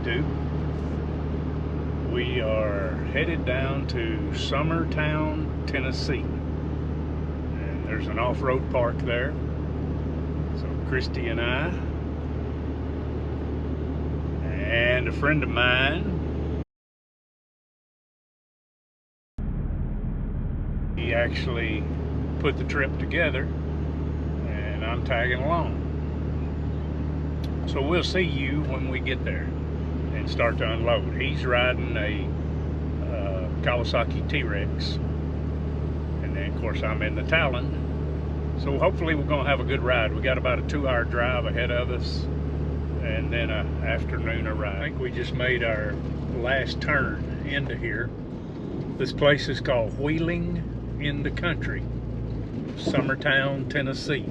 do. We are headed down to Summertown, Tennessee. And there's an off-road park there. So Christi and I and a friend of mine, he actually put the trip together, and I'm tagging along. So we'll see you when we get there and start to unload. He's riding a Kawasaki T-Rex, and then of course I'm in the Talon. So hopefully we're gonna have a good ride. We got about a 2-hour drive ahead of us, and then an afternoon ride. I think we just made our last turn into here. This place is called Wheeling in the Country, Summertown, Tennessee.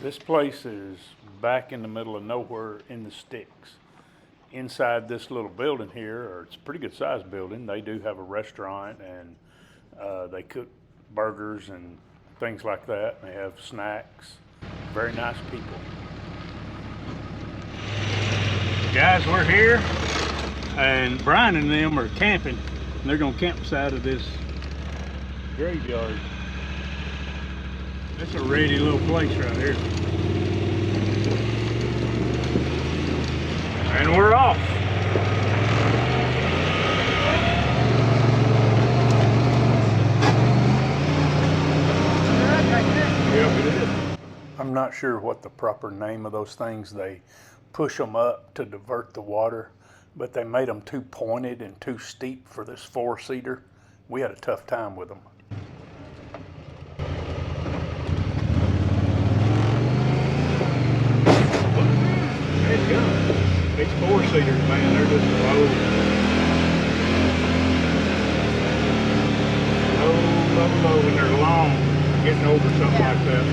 This place is back in the middle of nowhere in the sticks. Inside this little building here, or it's a pretty good sized building, they do have a restaurant, and they cook burgers and things like that. They have snacks. Very nice people. Guys, we're here, and Brian and them are camping, and they're gonna camp beside of this graveyard. That's a ready little place right here. And we're off. Yep, it is. I'm not sure what the proper name of those things. They push them up to divert the water, but they made them too pointed and too steep for this 4-seater. We had a tough time with them. These 4-seaters, man, they're just low, and they're long, getting over something like that.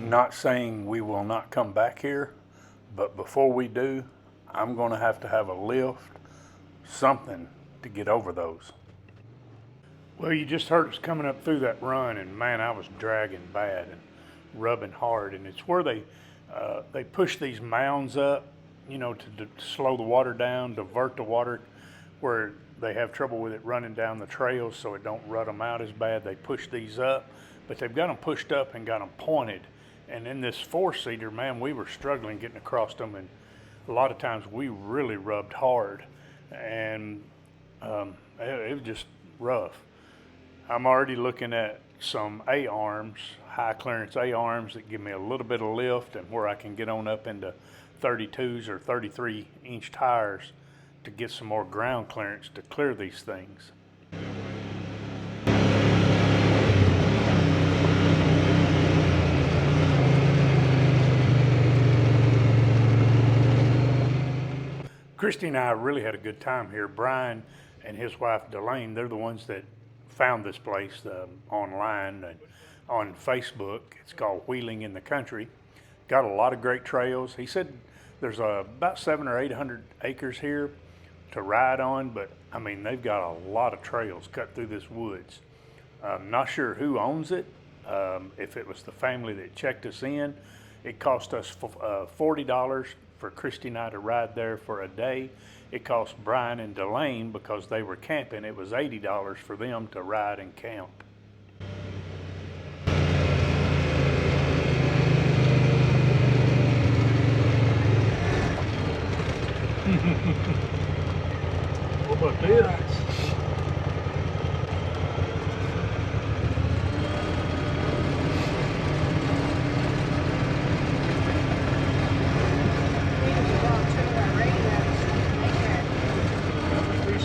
Not saying we will not come back here, but before we do, I'm going to have a lift, something to get over those. Well, you just heard us coming up through that run, and man, I was dragging bad and rubbing hard, and it's where they push these mounds up, you know, to slow the water down, divert the water where they have trouble with it running down the trails, so it don't rut them out as bad. They push these up, but they've got them pushed up and got them pointed. And in this 4-seater, man, we were struggling getting across them, and a lot of times we really rubbed hard, and it was just rough. I'm already looking at some A-arms, high clearance A-arms that give me a little bit of lift, and where I can get on up into 32s or 33-inch tires to get some more ground clearance to clear these things. Christi and I really had a good time here. Brian and his wife Delane, they're the ones that found this place online and on Facebook. It's called Wheeling in the Country. Got a lot of great trails. He said there's about 700 or 800 acres here to ride on, but I mean, they've got a lot of trails cut through this woods. I'm not sure who owns it. If it was the family that checked us in, it cost us $40 for Christi and I to ride there for a day. It cost Brian and Delane, because they were camping, it was $80 for them to ride and camp. What about this?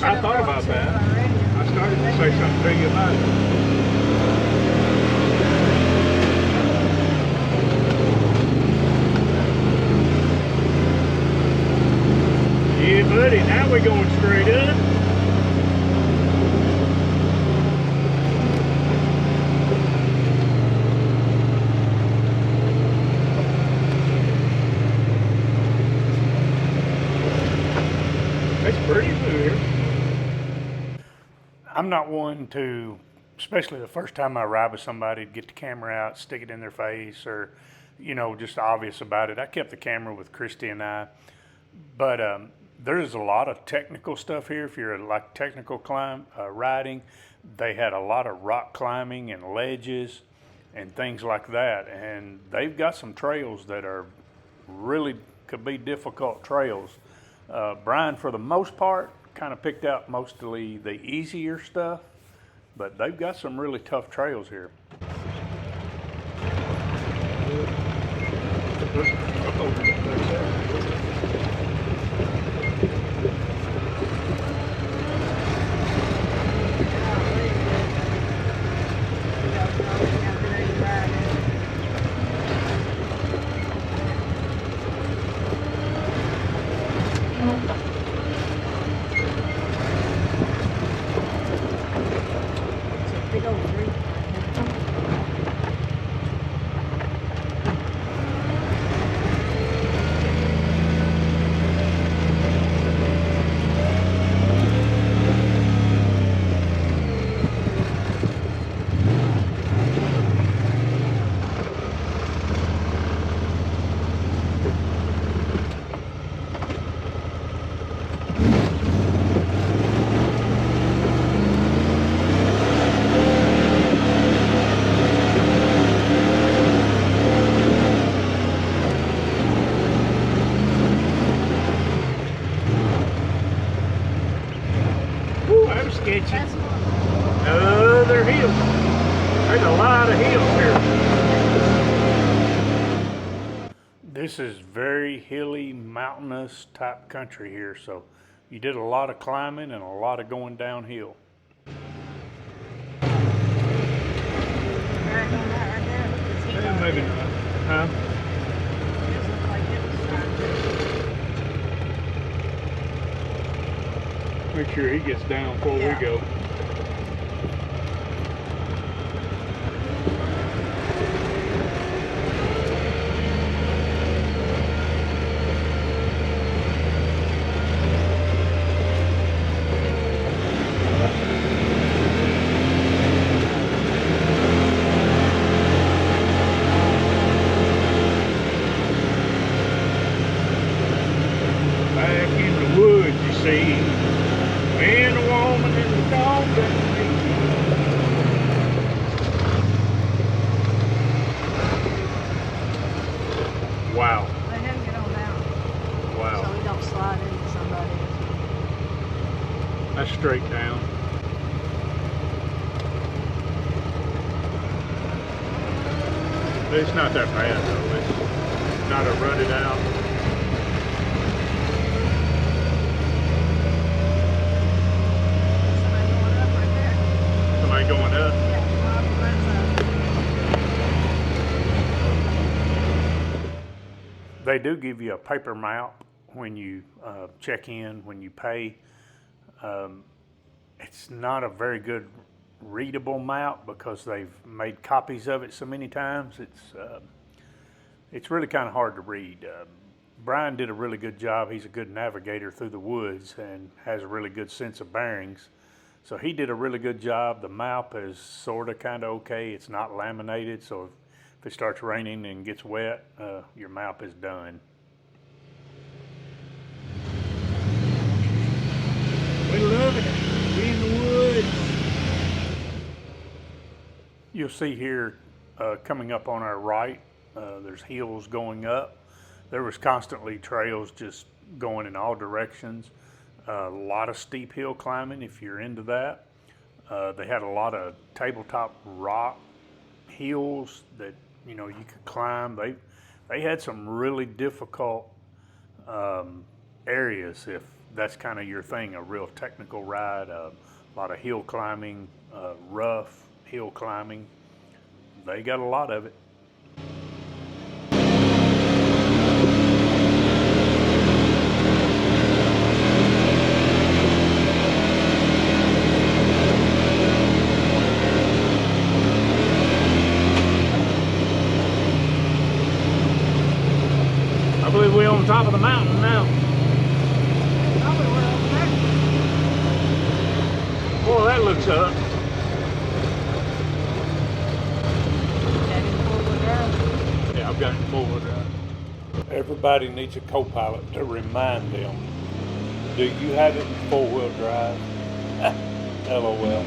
I thought about that. I started to say something to you about it. buddy, now we're going straight up. That's pretty good. I'm not one to, especially the first time I ride with somebody, to get the camera out, stick it in their face, or, you know, just obvious about it. I kept the camera with Christi and I. But there's a lot of technical stuff here. If you're like technical riding, they had a lot of rock climbing and ledges and things like that. And they've got some trails that are really could be difficult trails. Brian, for the most part, kind of picked out mostly the easier stuff, but they've got some really tough trails here. Sketchy. Another hill. There's a lot of hills here. This is very hilly, mountainous type country here, so you did a lot of climbing and a lot of going downhill. Yeah, maybe not. Huh? Make sure he gets down before we go. Back in the woods, you see. Man, a woman, and the dog that wow. Let him get on down. Wow. So he don't slide into somebody. That's straight down. It's not that bad though. It's not a rutted out. Going up. They do give you a paper map when you check in, when you pay. It's not a very good readable map because they've made copies of it so many times. It's really kind of hard to read. Brian did a really good job. He's a good navigator through the woods and has a really good sense of bearings. So he did a really good job. The map is sort of kind of okay. It's not laminated, so if it starts raining and gets wet, your map is done. We love it. We in the woods. You'll see here coming up on our right, there's hills going up. There was constantly trails just going in all directions. A lot of steep hill climbing if you're into that. They had a lot of tabletop rock hills that you could climb. They had some really difficult areas if that's kind of your thing, a real technical ride. A lot of hill climbing, rough hill climbing. They got a lot of it. I believe we're on top of the mountain now. Probably we're over there. Boy, that looks up. That in four-wheel drive. Yeah, I've got it forward. Everybody needs a co-pilot to remind them, do you have it in 4-wheel drive? LOL.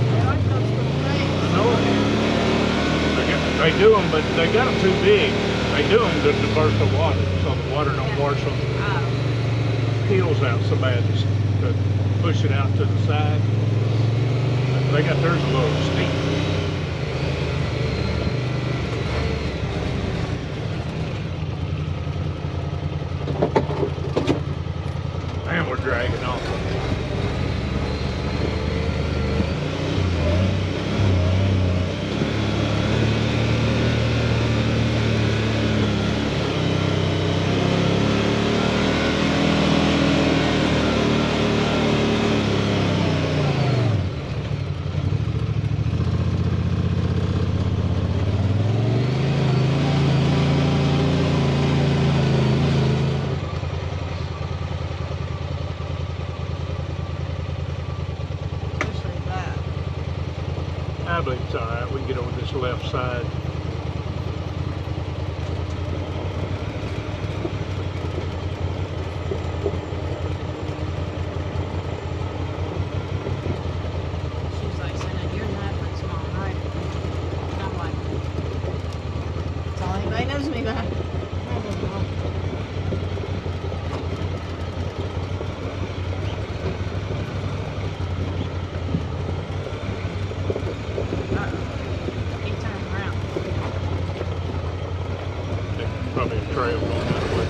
They like those little things. No, they do them, but they got them too big. They do them to divert the water, so the water don't wash them heels out so bad to push it out to the side. They got theirs a little steep. And we're dragging off. Especially that. I believe it's alright. We can get over this left side. She's like saying, you're not very small, right? And I'm like, that's all anybody knows me about. I don't know. Keep turning around. There's probably a trail going that way.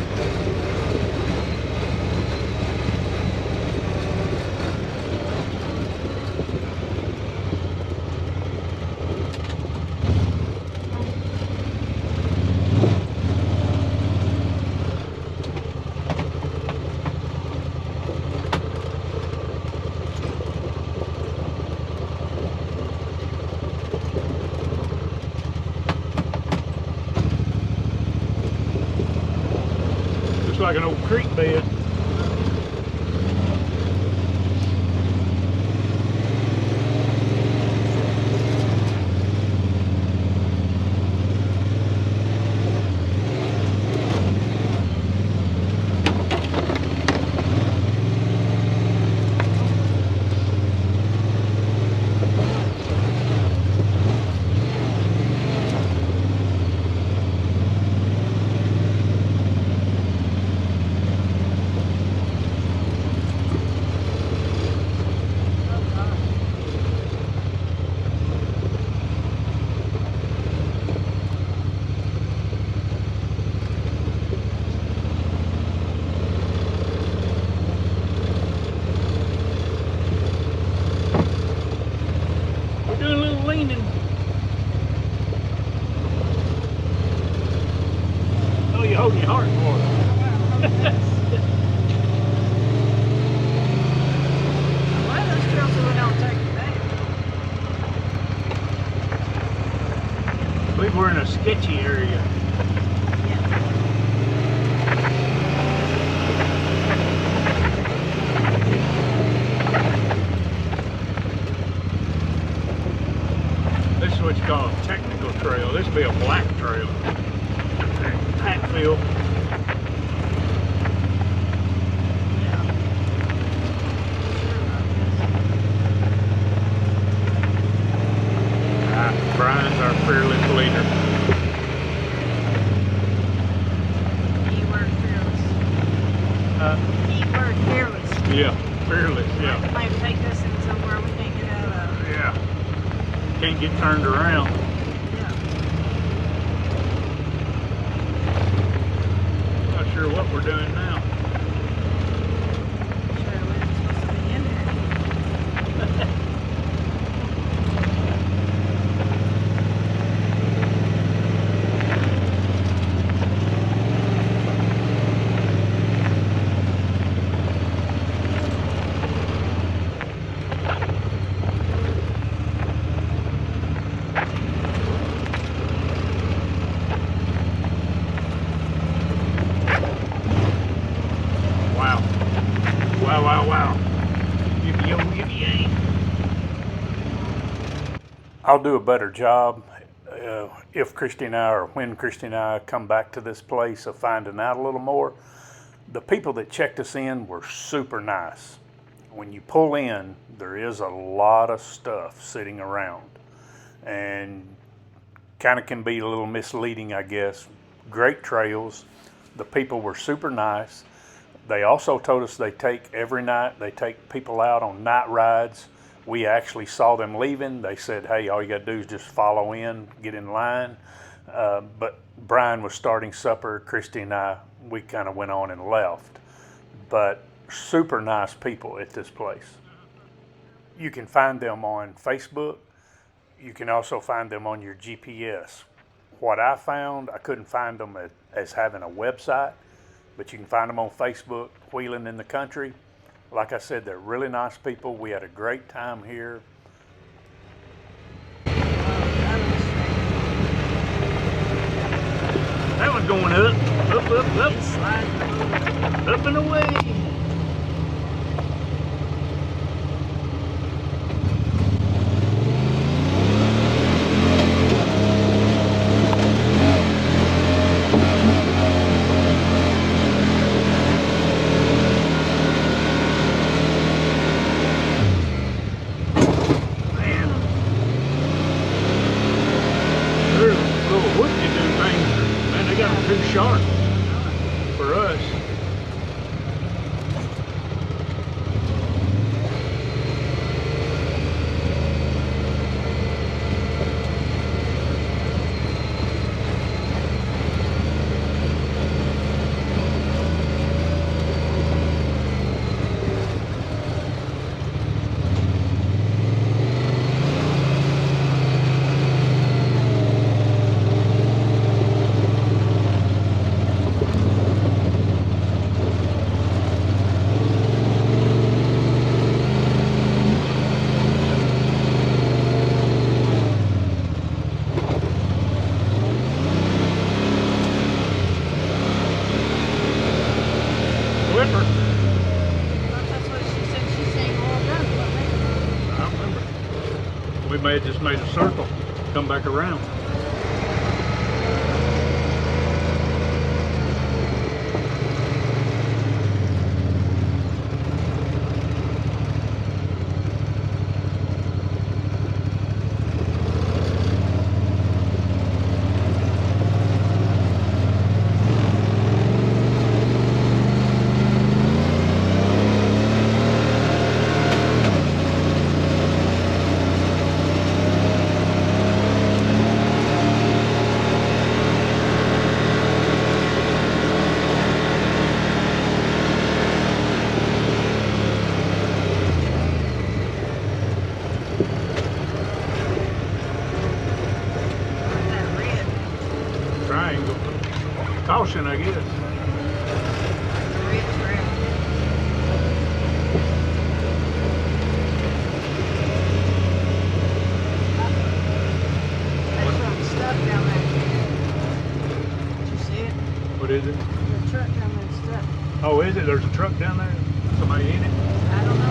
Looks like an old creek bed. Oh, God. We're doing a little leaning. Oh, you're holding your heart for it. One of those trails that we don't take today. I believe we're in a sketchy area. This is what you call a technical trail. This would be a black trail. Hatfield. Yeah. Brian's our fearless leader. Keyword fearless. Keyword fearless. Yeah, fearless, yeah. Might take us in somewhere we can't get out of. Yeah. Can't get turned around. Yeah. Not sure what we're doing now. Sure, we're supposed to be in there. I'll do a better job if Christi and I, or when Christi and I come back to this place, of finding out a little more. The people that checked us in were super nice. When you pull in, there is a lot of stuff sitting around, and kind of can be a little misleading, I guess. Great trails. The people were super nice. They also told us every night they take people out on night rides. We actually saw them leaving. They said, hey, all you got to do is just follow in, get in line. But Brian was starting supper. Christi and I, we kind of went on and left. But super nice people at this place. You can find them on Facebook. You can also find them on your GPS. What I found, I couldn't find them as having a website, but you can find them on Facebook, Wheeling in the Country. Like I said, they're really nice people. We had a great time here. That one's going up and away. Too sharp for us. That's what she said. She's saying all done. I remember. We just made a circle, come back around. Triangle. Caution, I guess. There's something stuck down there. Did you see it? What is it? There's a truck down there stuck. Oh, is it? There's a truck down there? Somebody in it? I don't know.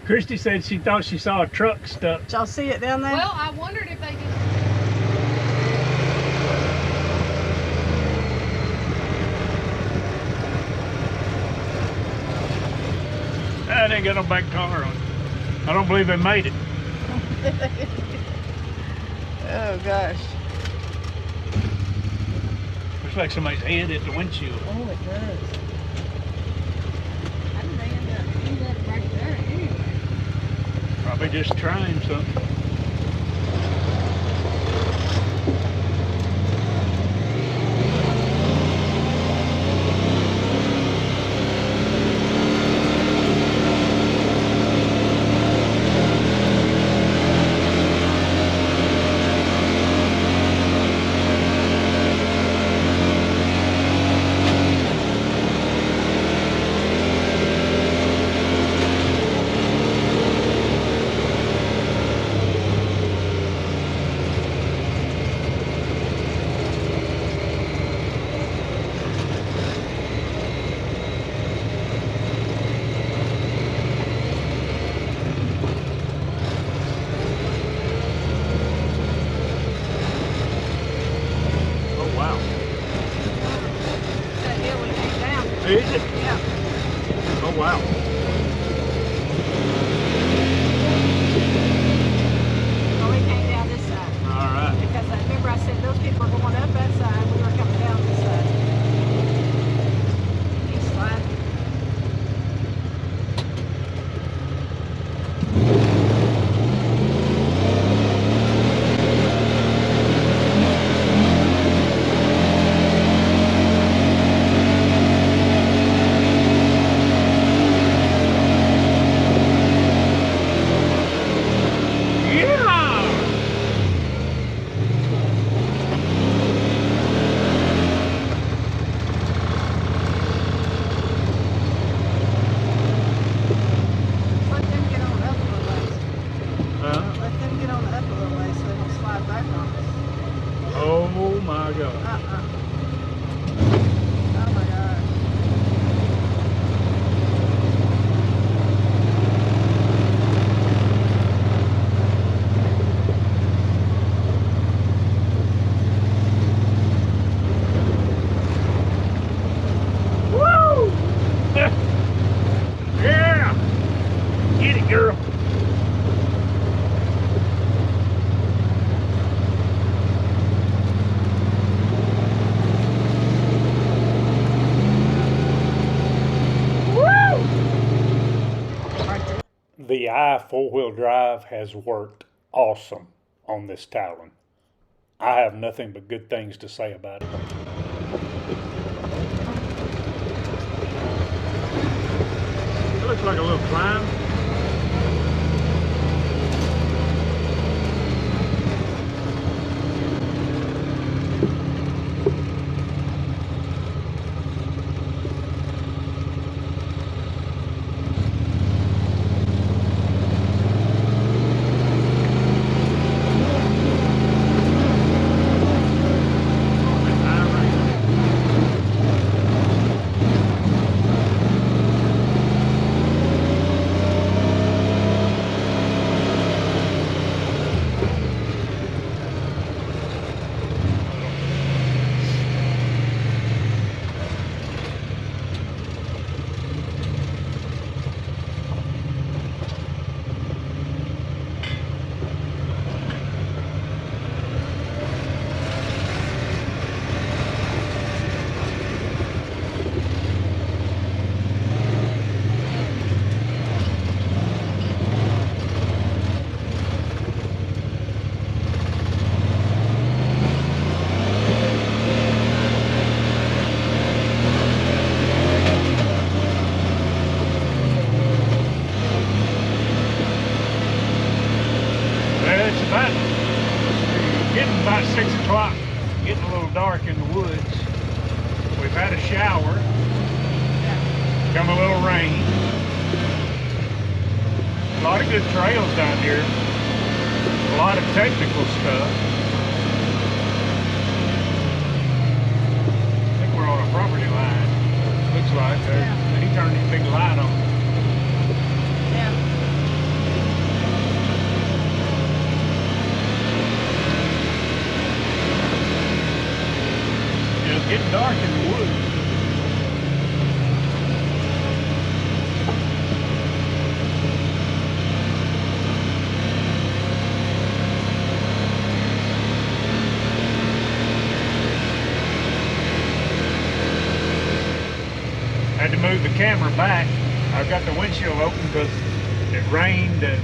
Christi said she thought she saw a truck stuck. Did y'all see it down there? Well, I wondered if they did. That ain't got no back car on it. I don't believe they made it. Oh gosh. Looks like somebody's head hit the windshield. Oh, it does. How did they end up right there anyway? Probably just trying something. Oh, wow. Well, we came down this side. All right. Because I remember I said those people are going up that side. We were coming down this side. He's sliding. Let them get on up a little ways. Let them get on up a little ways so they don't slide back on us. Oh my God. Oh my gosh. Woo! Yeah! Get it, girl. Right there. The I four-wheel drive has worked awesome on this Talon. I have nothing but good things to say about it. It looks like a little climb. About 6 o'clock, getting a little dark in the woods. We've had a shower, come a little rain. A lot of good trails down here, a lot of technical stuff. I think we're on a property line, looks like. He turned his big light on. Yeah. It's getting dark in the woods. Had to move the camera back. I've got the windshield open because it rained and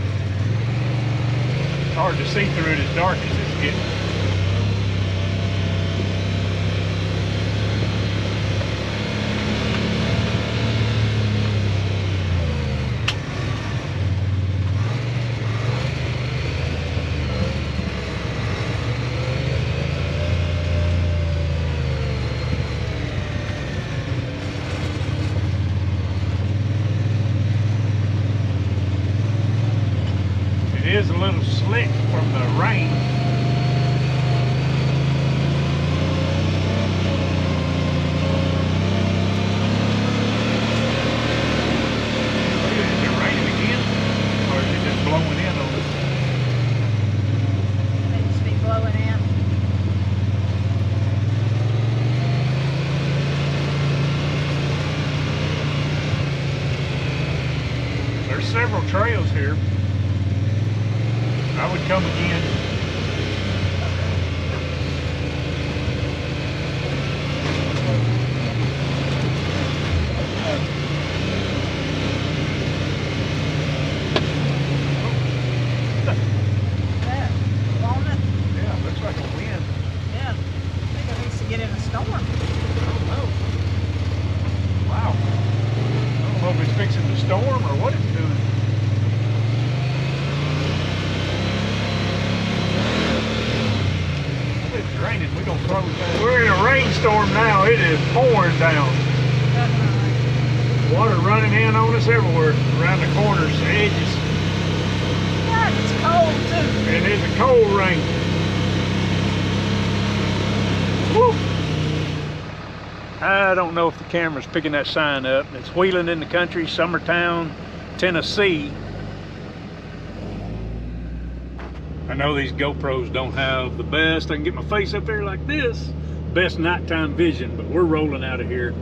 it's hard to see through it as dark as it's getting. It is a little slick from the rain. Is it raining again? Or is it just blowing in on us? It may just be blowing in. several trails here. I would come again. Yeah. Walnut. Yeah, looks like a wind. Yeah. I think it needs to get in a storm. I don't know. Wow. I don't know if it's fixing the storm or what it's doing. If it's raining, we're gonna close that. We're in a rainstorm now. It is pouring down. Definitely. Water running in on us everywhere, around the corners, the edges. God, it's cold too. And it's a cold rain. Woo! I don't know if the camera's picking that sign up. It's Wheeling in the Country, Summertown, Tennessee. I know these GoPros don't have the best, I can get my face up there like this, best nighttime vision, but we're rolling out of here.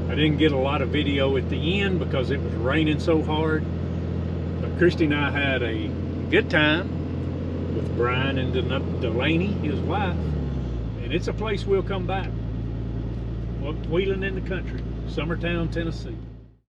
I didn't get a lot of video at the end because it was raining so hard. But Christi and I had a good time with Brian and Delaney, his wife. And it's a place we'll come back. Wheeling in the Country, Summertown, Tennessee.